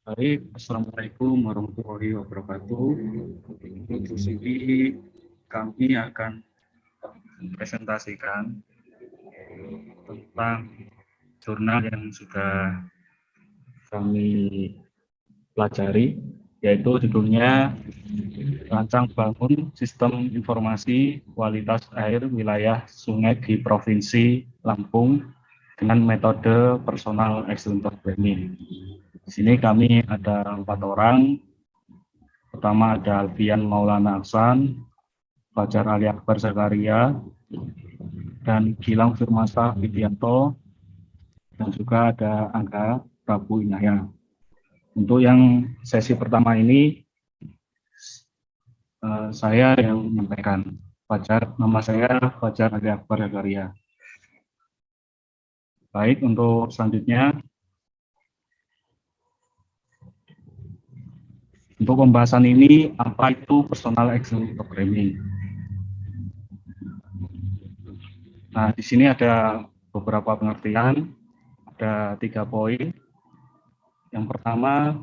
Baik, Assalamualaikum warahmatullahi wabarakatuh. Untuk sini kami akan presentasikan tentang jurnal yang sudah kami pelajari, yaitu judulnya Rancang Bangun Sistem Informasi Kualitas Air Wilayah Sungai di Provinsi Lampung dengan metode Personal Excellent Programming. Di sini kami ada 4 orang. Pertama ada Alfian Maulana Aksan, Fajar Ali Akbar Zakaria, dan Gilang Firmansyah Widianto, dan juga ada Angga Prabu Inaya. Untuk yang sesi pertama ini, saya yang menyampaikan. Nama saya Fajar Ali Akbar Zakaria. Baik, untuk selanjutnya, untuk pembahasan ini, apa itu Personal Excellent Programming? Nah, di sini ada beberapa pengertian, ada 3 poin. Yang pertama,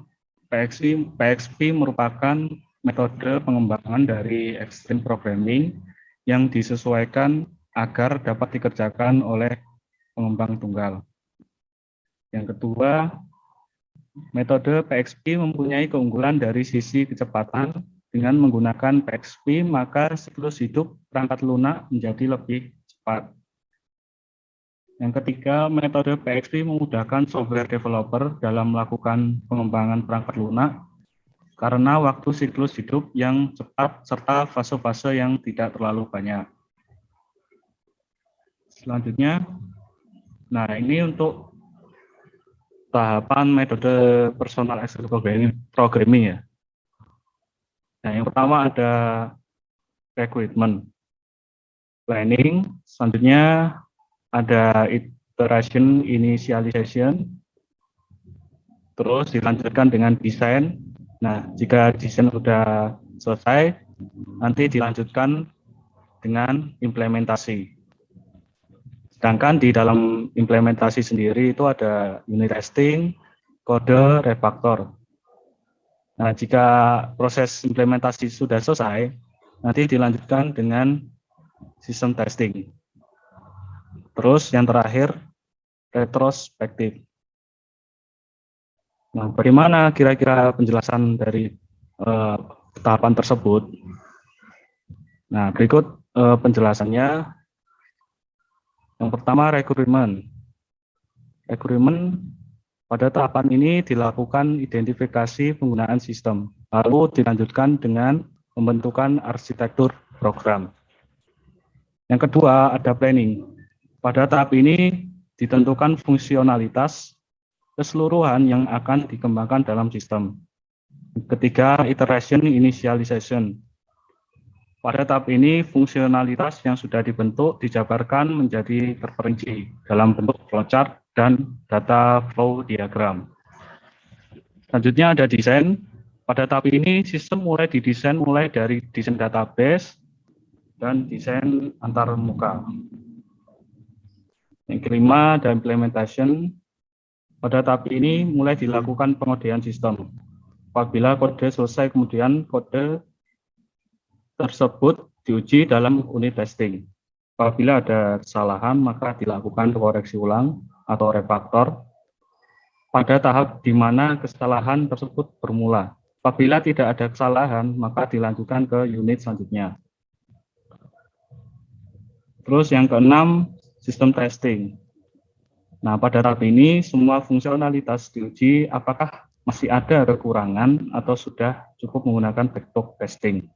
PXP merupakan metode pengembangan dari Extreme Programming yang disesuaikan agar dapat dikerjakan oleh pengembang tunggal. Yang kedua, metode PXP mempunyai keunggulan dari sisi kecepatan. Dengan menggunakan PXP, maka siklus hidup perangkat lunak menjadi lebih cepat. Yang ketiga, metode PXP memudahkan software developer dalam melakukan pengembangan perangkat lunak karena waktu siklus hidup yang cepat serta fase-fase yang tidak terlalu banyak. Selanjutnya, nah ini untuk tahapan metode Personal Excellent Programming ya. Nah, yang pertama ada recruitment, planning, selanjutnya ada iteration initialization, terus dilanjutkan dengan desain. Nah, jika desain sudah selesai, nanti dilanjutkan dengan implementasi. Sedangkan di dalam implementasi sendiri itu ada unit testing, kode, refaktor. Nah, jika proses implementasi sudah selesai, nanti dilanjutkan dengan sistem testing. Terus yang terakhir, retrospektif. Nah, bagaimana kira-kira penjelasan dari tahapan tersebut? Nah, berikut penjelasannya. Yang pertama, recruitment. Recruitment pada tahapan ini dilakukan identifikasi penggunaan sistem, lalu dilanjutkan dengan pembentukan arsitektur program. Yang kedua, ada planning. Pada tahap ini ditentukan fungsionalitas keseluruhan yang akan dikembangkan dalam sistem. Ketiga, iteration initialization. Pada tahap ini, fungsionalitas yang sudah dibentuk dijabarkan menjadi terperinci dalam bentuk flowchart dan data flow diagram. Selanjutnya ada desain. Pada tahap ini, sistem mulai didesain mulai dari desain database dan desain antar muka. Yang kelima, ada implementation. Pada tahap ini mulai dilakukan pengodean sistem. Apabila kode selesai, kemudian kode tersebut diuji dalam unit testing. Apabila ada kesalahan, maka dilakukan koreksi ulang atau refaktor pada tahap di mana kesalahan tersebut bermula. Apabila tidak ada kesalahan, maka dilanjutkan ke unit selanjutnya. Terus yang keenam, sistem testing. Nah, pada tahap ini semua fungsionalitas diuji apakah masih ada kekurangan atau sudah cukup menggunakan backdoor testing.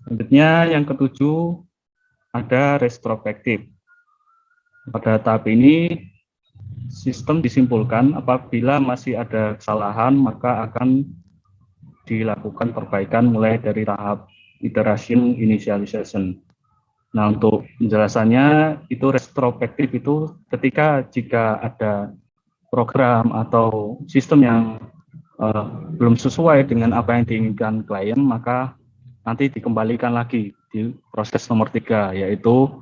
Selanjutnya yang ketujuh, ada retrospektif. Pada tahap ini sistem disimpulkan apabila masih ada kesalahan maka akan dilakukan perbaikan mulai dari tahap iteration initialization. Nah, untuk penjelasannya itu retrospektif itu ketika jika ada program atau sistem yang belum sesuai dengan apa yang diinginkan klien, maka nanti dikembalikan lagi di proses nomor 3, yaitu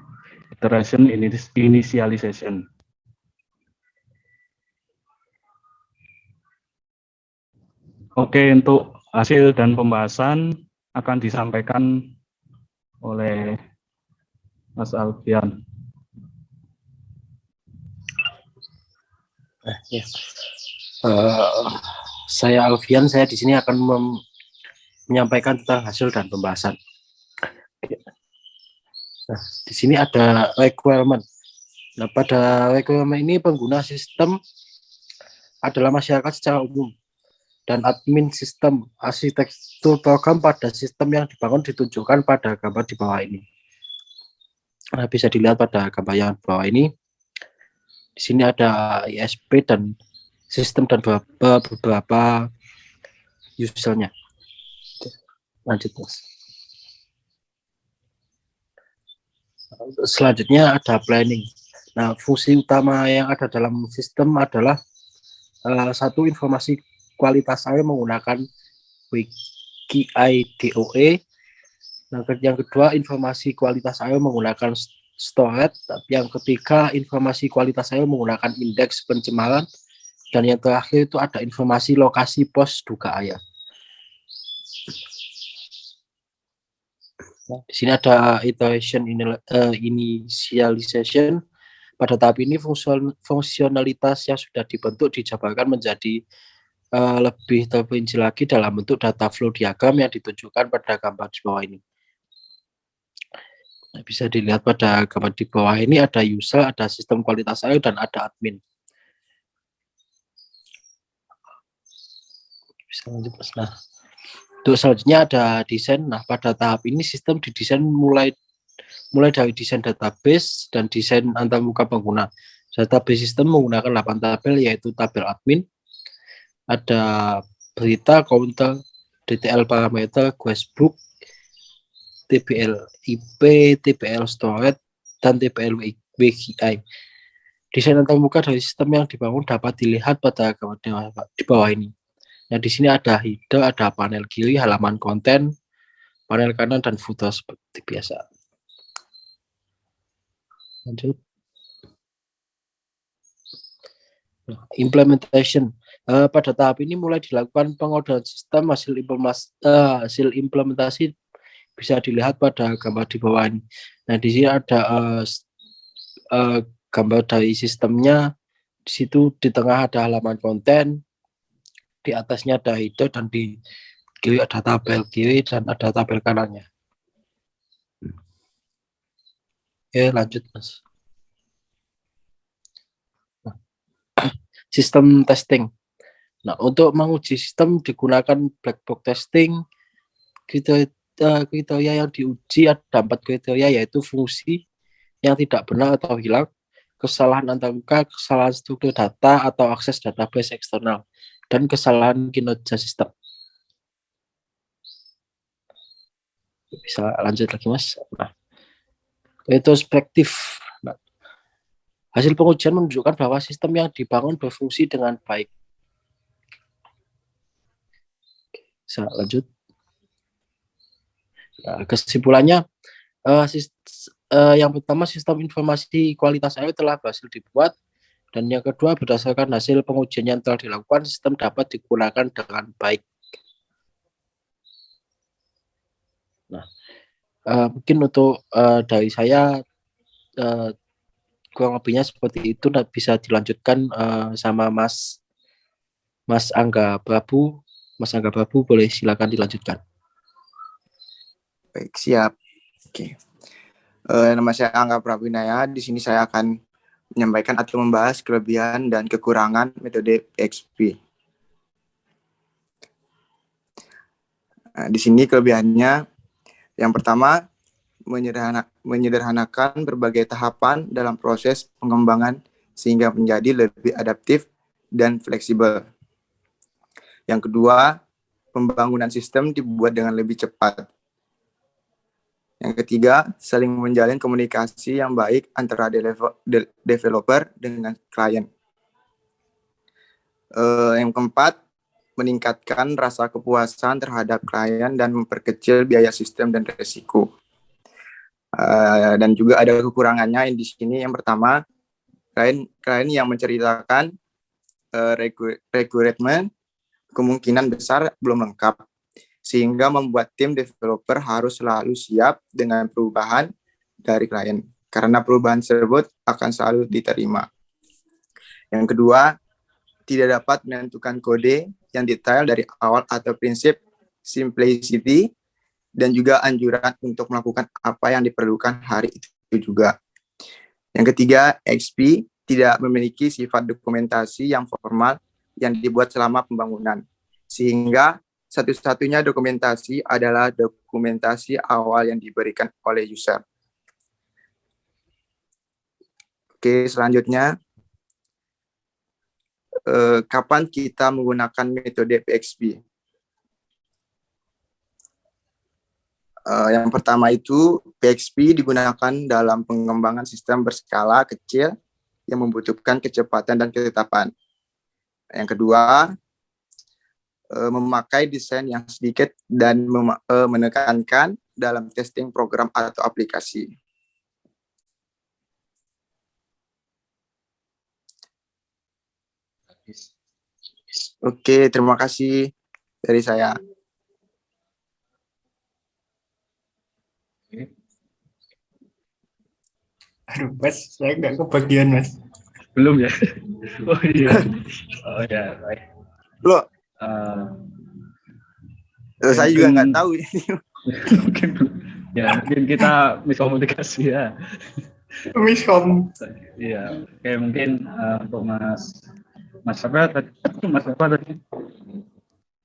iteration initialization. Oke, untuk hasil dan pembahasan akan disampaikan oleh Mas Alfian. Ya. Saya Alfian, saya di sini akan menyampaikan tentang hasil dan pembahasan. Nah, di sini ada requirement. Nah, pada requirement ini pengguna sistem adalah masyarakat secara umum dan admin sistem. Arsitektur program pada sistem yang dibangun ditunjukkan pada gambar di bawah ini. Nah, bisa dilihat pada gambar yang di bawah ini. Di sini ada ISP dan sistem dan beberapa usernya. Lanjut, Mas. Selanjutnya ada planning. Nah, fungsi utama yang ada dalam sistem adalah satu, informasi kualitas air menggunakan WikiIDOE. Nah, yang kedua, informasi kualitas air menggunakan storage. Yang ketiga, informasi kualitas air menggunakan indeks pencemaran. Dan yang terakhir itu ada informasi lokasi pos duga air. Nah, di sini ada iteration initialization. Pada tahap ini fungsionalitas yang sudah dibentuk dijabarkan menjadi lebih terperinci lagi dalam bentuk data flow diagram yang ditunjukkan pada gambar di bawah ini. Nah, bisa dilihat pada gambar di bawah ini ada user, ada sistem kualitas air, dan ada admin. Bisa lanjut, Mas. Nah, untuk selanjutnya ada desain. Nah, pada tahap ini sistem didesain mulai dari desain database dan desain antarmuka pengguna. Database sistem menggunakan 8 tabel, yaitu tabel admin, ada berita, counter, DTL parameter, questbook, TBL IP, TBL storage, dan TBL WGI. Desain antarmuka dari sistem yang dibangun dapat dilihat pada gambar di bawah ini. Nah, di sini ada header, ada panel kiri, halaman konten, panel kanan, dan footer seperti biasa. Lanjut. Implementation. Pada tahap ini mulai dilakukan pengoderan sistem. Hasil implementasi bisa dilihat pada gambar di bawah ini. Nah, di sini ada gambar dari sistemnya. Di situ di tengah ada halaman konten, di atasnya ada header, dan di kiri ada tabel kiri dan ada tabel kanannya. Lanjut, Mas. Sistem testing. Nah, untuk menguji sistem digunakan black box testing. Kriteria yang diuji ada 4 kriteria, yaitu fungsi yang tidak benar atau hilang, kesalahan antarmuka, kesalahan struktur data atau akses database eksternal, dan kesalahan kinerja sistem. Bisa lanjut lagi, Mas. Nah, retrospektif. Nah, hasil pengujian menunjukkan bahwa sistem yang dibangun berfungsi dengan baik. Bisa lanjut. Nah, kesimpulannya, yang pertama, sistem informasi kualitas air telah berhasil dibuat, dan yang kedua, berdasarkan hasil pengujian yang telah dilakukan, sistem dapat digunakan dengan baik. Nah, mungkin untuk dari saya kurang lebihnya seperti itu. Bisa dilanjutkan sama Mas Angga Prabu. Mas Angga Prabu, boleh silakan dilanjutkan. Baik, siap. Oke. Nama saya Angga Prabinaya. Di sini saya akan menyampaikan atau membahas kelebihan dan kekurangan metode PXP. Nah, di sini kelebihannya, yang pertama, menyederhanakan berbagai tahapan dalam proses pengembangan sehingga menjadi lebih adaptif dan fleksibel. Yang kedua, pembangunan sistem dibuat dengan lebih cepat. Yang ketiga, saling menjalin komunikasi yang baik antara developer dengan klien. Yang keempat, meningkatkan rasa kepuasan terhadap klien dan memperkecil biaya sistem dan risiko. Dan juga ada kekurangannya di sini. Yang pertama, klien yang menceritakan requirement kemungkinan besar belum lengkap, sehingga membuat tim developer harus selalu siap dengan perubahan dari klien, karena perubahan tersebut akan selalu diterima. Yang kedua, tidak dapat menentukan kode yang detail dari awal atau prinsip simplicity, dan juga anjuran untuk melakukan apa yang diperlukan hari itu juga. Yang ketiga, XP tidak memiliki sifat dokumentasi yang formal yang dibuat selama pembangunan, sehingga satu-satunya dokumentasi adalah dokumentasi awal yang diberikan oleh user. Oke, selanjutnya, kapan kita menggunakan metode PXP? Yang pertama itu, PXP digunakan dalam pengembangan sistem berskala kecil yang membutuhkan kecepatan dan ketetapan. Yang kedua, memakai desain yang sedikit dan menekankan dalam testing program atau aplikasi. Oke, terima kasih dari saya. Aduh, Mas, saya nggak kebagian, Mas. Belum ya? Oh iya. Oh ya, baik. Loh, saya juga nggak tahu. mungkin kita miskomunikasi ya. Miskom. Iya, oke, mungkin untuk Mas apa tadi? Mas apa tadi?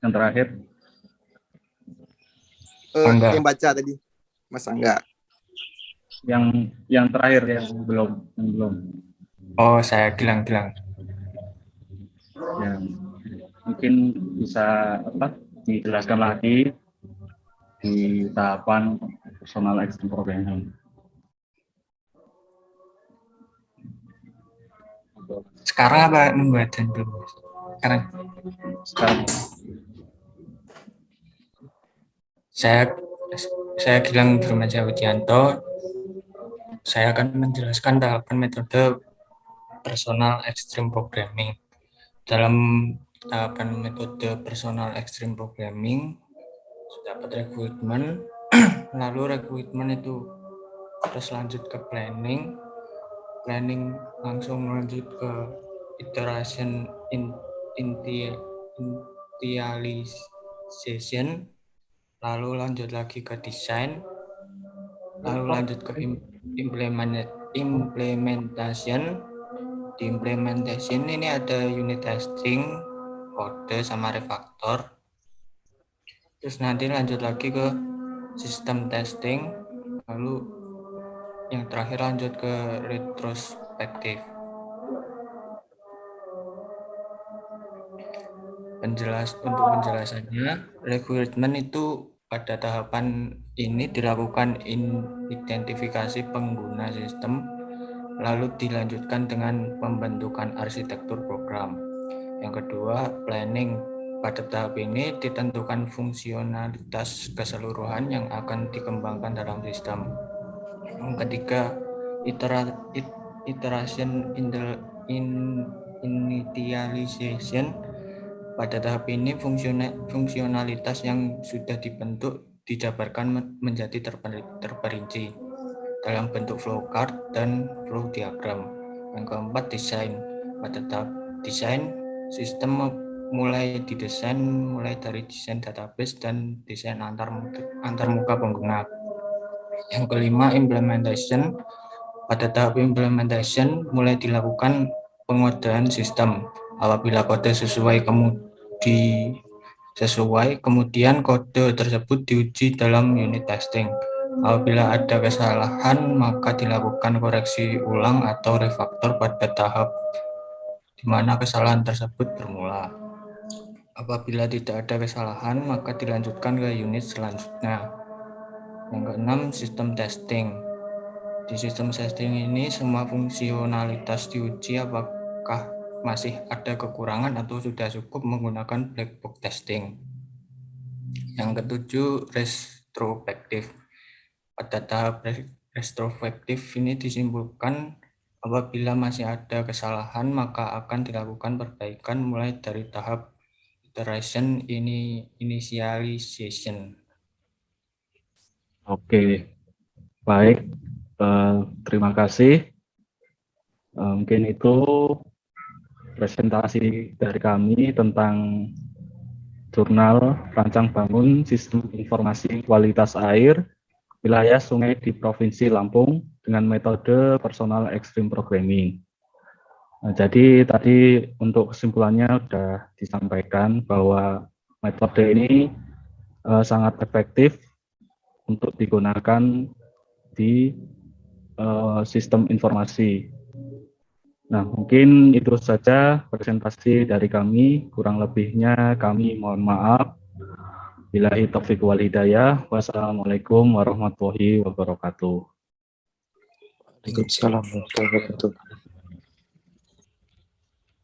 Yang terakhir. Yang baca tadi, Mas Angga. Yang terakhir yang belum. Oh, saya Gilang. Ya, mungkin bisa dijelaskan lagi di tahapan personal extreme programming. Sekarang apa nunggu adzan dulu? Sekarang. Saya Gilang Drumaja Widianto. Saya akan menjelaskan tahapan metode personal extreme programming. Dalam tahapan metode personal extreme programming, dapat rekrutmen, lalu rekrutmen itu terus lanjut ke planning langsung lanjut ke iteration initialization, lalu lanjut lagi ke desain, lalu lanjut ke implementation. Di implementation ini ada unit testing, kode sama refaktor. Terus nanti lanjut lagi ke sistem testing, lalu yang terakhir lanjut ke retrospektif. Untuk penjelasannya, rekrutmen itu pada tahapan ini dilakukan identifikasi pengguna sistem, lalu dilanjutkan dengan pembentukan arsitektur program. Yang kedua, planning. Pada tahap ini ditentukan fungsionalitas keseluruhan yang akan dikembangkan dalam sistem. Yang ketiga, iteration initialization. Pada tahap ini fungsionalitas yang sudah dibentuk dijabarkan menjadi terperinci dalam bentuk flowchart dan flow diagram. Yang keempat, desain. Pada tahap desain, sistem mulai didesain mulai dari desain database dan desain antar muka pengguna. Yang kelima, implementation. Pada tahap implementation mulai dilakukan pengodaan sistem. Apabila kode sesuai kemudian kode tersebut diuji dalam unit testing. Apabila ada kesalahan, maka dilakukan koreksi ulang atau refaktor pada tahap di mana kesalahan tersebut bermula. Apabila tidak ada kesalahan, maka dilanjutkan ke unit selanjutnya. Yang keenam, sistem testing. Di sistem testing ini, semua fungsionalitas diuji apakah masih ada kekurangan atau sudah cukup menggunakan black box testing. Yang ketujuh, retrospektif. Pada tahap retrospektif ini disimpulkan apabila masih ada kesalahan, maka akan dilakukan perbaikan mulai dari tahap iteration initialization. Oke, baik. Terima kasih. Mungkin itu presentasi dari kami tentang jurnal Rancang Bangun Sistem Informasi Kualitas Air Wilayah Sungai di Provinsi Lampung dengan metode Personal Extreme Programming. Nah, jadi tadi untuk kesimpulannya sudah disampaikan bahwa metode ini sangat efektif untuk digunakan di sistem informasi. Nah, mungkin itu saja presentasi dari kami. Kurang lebihnya kami mohon maaf. Billahi taufiq wal hidayah. Wassalamualaikum warahmatullahi wabarakatuh. Waalaikumsalam warahmatullahi wabarakatuh.